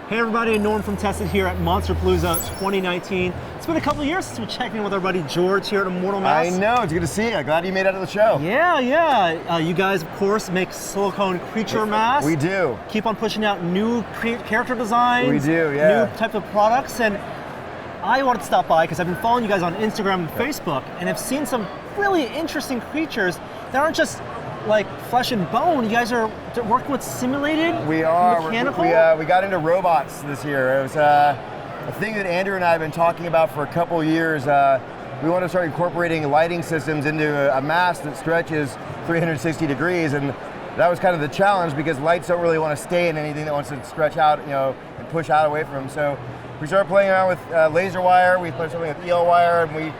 Hey everybody, Norm from Tested here at Monsterpalooza 2019. It's been a couple of years since we checked in with our buddy George here at Immortal Masks. I know, it's good to see you. Glad you made it out of the show. Yeah. You guys, of course, make silicone creature masks. We do. Keep on pushing out new character designs. We do, yeah. New type of products. And I wanted to stop by because I've been following you guys on Instagram and Facebook, and I've seen some really interesting creatures that aren't just like flesh and bone. You guys are working with simulated mechanical? We got into robots this year. It was a thing that Andrew and I have been talking about for a couple years. We want to start incorporating lighting systems into a mask that stretches 360 degrees, and that was kind of the challenge because lights don't really want to stay in anything that wants to stretch out, and push out away from them. So we started playing around with laser wire. We played something with EL wire, and we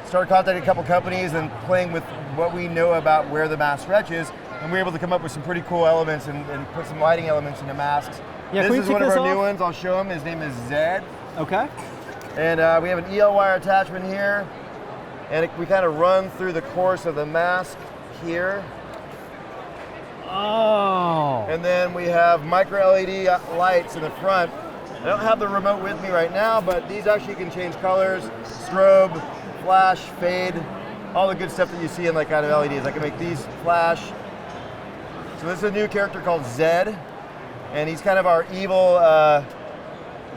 started contacting a couple companies and playing with what we know about where the mask stretches, and we were able to come up with some pretty cool elements and put some lighting elements into masks. Yeah, this is one of our new ones. I'll show him. His name is Zed. Okay. And we have an EL wire attachment here, and we kind of run through the course of the mask here. Oh. And then we have micro LED lights in the front. I don't have the remote with me right now, but these actually can change colors, strobe, flash, fade, all the good stuff that you see in like kind of LEDs. I can make these flash. So this is a new character called Zed, and he's kind of our evil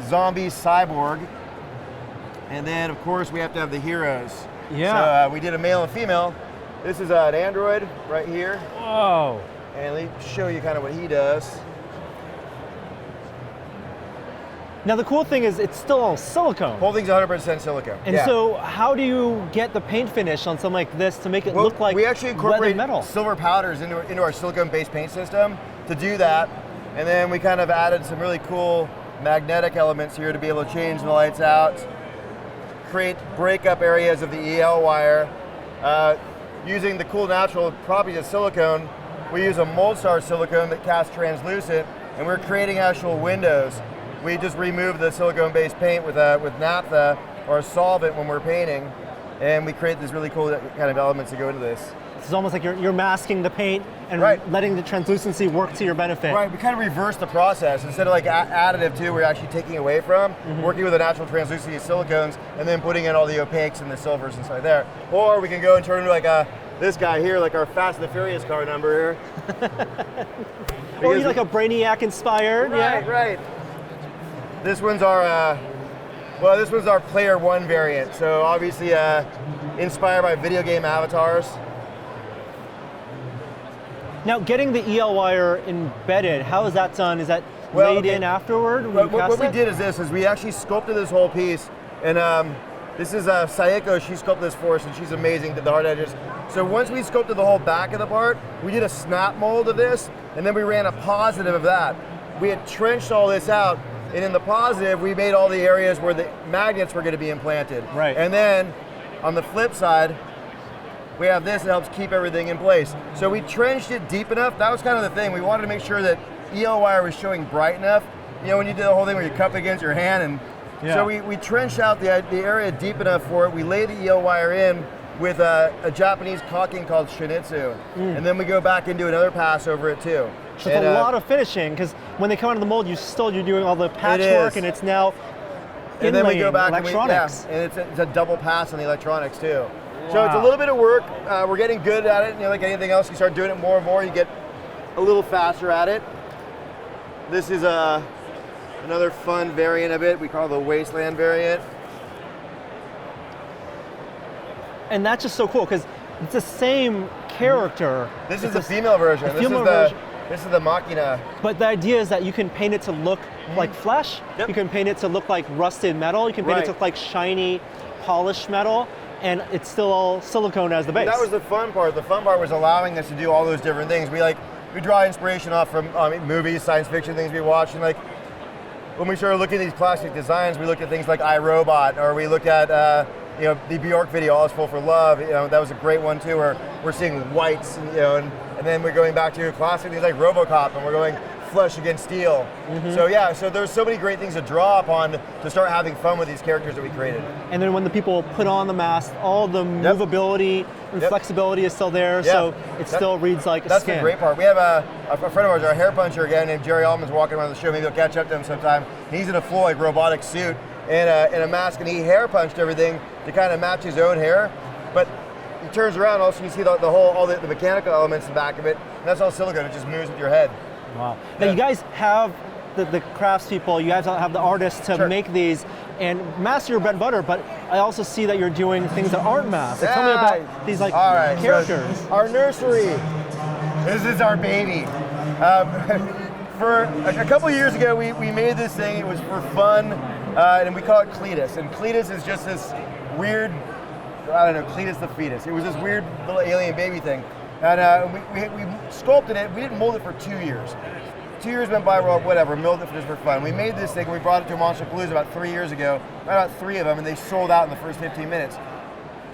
zombie cyborg. And then of course we have to have the heroes. Yeah. So we did a male and female. This is an android right here. Whoa. And let me show you kind of what he does. Now the cool thing is it's still all silicone. Whole thing's 100% silicone. And so how do you get the paint finish on something like this to make it look like we actually incorporate metal? Silver powders into our silicone-based paint system to do that. And then we kind of added some really cool magnetic elements here to be able to change the lights out, create breakup areas of the EL wire. Using the cool natural properties of silicone, we use a Moldstar silicone that casts translucent, and we're creating actual windows. We just remove the silicone-based paint with naphtha or a solvent when we're painting, and we create these really cool kind of elements that go into this. It's almost like you're masking the paint and letting the translucency work to your benefit. Right, we kind of reverse the process. Instead of like additive too, we're actually taking away from, working with the natural translucency of silicones, and then putting in all the opaques and the silvers inside there. Or we can go and turn into like this guy here, like our Fast and the Furious car number here. Or you like a Brainiac inspired, Right. This one's our player one variant. So obviously inspired by video game avatars. Now getting the EL wire embedded, how is that done? Is that laid in afterward? What we did is we actually sculpted this whole piece, and this is Sayeko, she sculpted this for us, and she's amazing, did the hard edges. So once we sculpted the whole back of the part, we did a snap mold of this, and then we ran a positive of that. We had trenched all this out, and in the positive, we made all the areas where the magnets were going to be implanted. Right. And then, on the flip side, we have this that helps keep everything in place. So we trenched it deep enough. That was kind of the thing. We wanted to make sure that EL wire was showing bright enough. When you did the whole thing where you cup against your hand, and so we trenched out the area deep enough for it. We lay the EL wire in with a Japanese caulking called Shinitsu, and then we go back and do another pass over it too. So it's a lot of finishing, because when they come out of the mold, you're doing all the patchwork, and it's now and then we go back electronics. and it's a double pass on the electronics too. Wow. So it's a little bit of work. We're getting good at it. Like anything else, you start doing it more and more, you get a little faster at it. This is another fun variant of it. We call it the Wasteland variant. And that's just so cool, because it's the same character. This is the female version. This is the Machina. But the idea is that you can paint it to look like flesh. Yep. You can paint it to look like rusted metal. You can paint it to look like shiny, polished metal. And it's still all silicone as the base. That was the fun part. The fun part was allowing us to do all those different things. We draw inspiration off from movies, science fiction things we watch, and like when we started looking at these classic designs, we looked at things like iRobot, or we looked at the Bjork video, All Is Full for Love. That was a great one too, where we're seeing whites, and then we're going back to classic things like Robocop, and we're going flesh against steel. So yeah, so there's so many great things to draw upon to start having fun with these characters that we created. And then when the people put on the mask, all the movability and flexibility is still there, so it still reads like a skin. That's the great part. We have a friend of ours, our hair puncher again, named Jerry Allman's walking around the show. Maybe you'll catch up to him sometime. He's in a full like robotic suit and in a mask, and he hair punched everything to kind of match his own hair. But he turns around, also you see all the mechanical elements in the back of it, and that's all silicone. It just moves with your head. Wow. Now you guys have the craftspeople, you guys have the artists to make these, and masks are your bread and butter, but I also see that you're doing things that aren't masks. So tell me about these like characters. So our nursery, this is our baby. For a couple of years ago, we made this thing. It was for fun, and we call it Cletus. And Cletus is just this weird, I don't know, Cletus the fetus. It was this weird little alien baby thing. And we sculpted it. We didn't mold it for 2 years. 2 years went by, well, whatever, milled it just for fun. We made this thing, and we brought it to Monsterpalooza about 3 years ago, about 3 of them, and they sold out in the first 15 minutes.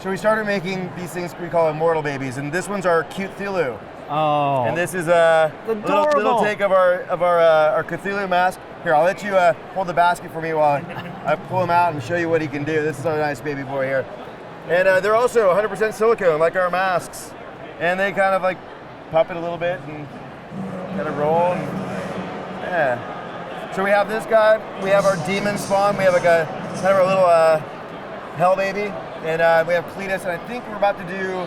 So we started making these things we call Immortal Babies, and this one's our cute Cthulhu. Oh. And this is a little take of our Cthulhu mask. Here, I'll let you hold the basket for me while I pull him out and show you what he can do. This is our nice baby boy here. And they're also 100% silicone, like our masks. And they kind of like pop it a little bit and kind of roll. Yeah. So we have this guy. We have our demon spawn. We have like a kind of our little hell baby. And we have Cletus. And I think we're about to do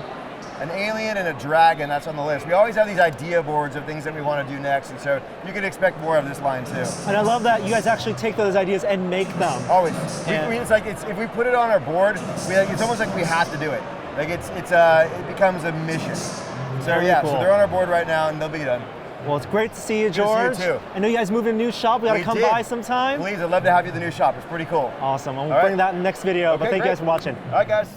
an alien and a dragon. That's on the list. We always have these idea boards of things that we want to do next. And so you can expect more of this line too. And I love that you guys actually take those ideas and make them. Always. It's like if we put it on our board, it's almost like we have to do it. Like it becomes a mission. So cool. So they're on our board right now, and they'll be done. Well, it's great to see you, George. Good to see you too. I know you guys moved in a new shop. We got to come by sometime. Please, I'd love to have you at the new shop. It's pretty cool. Awesome. We'll bring that in the next video. But thank you guys for watching. All right, guys.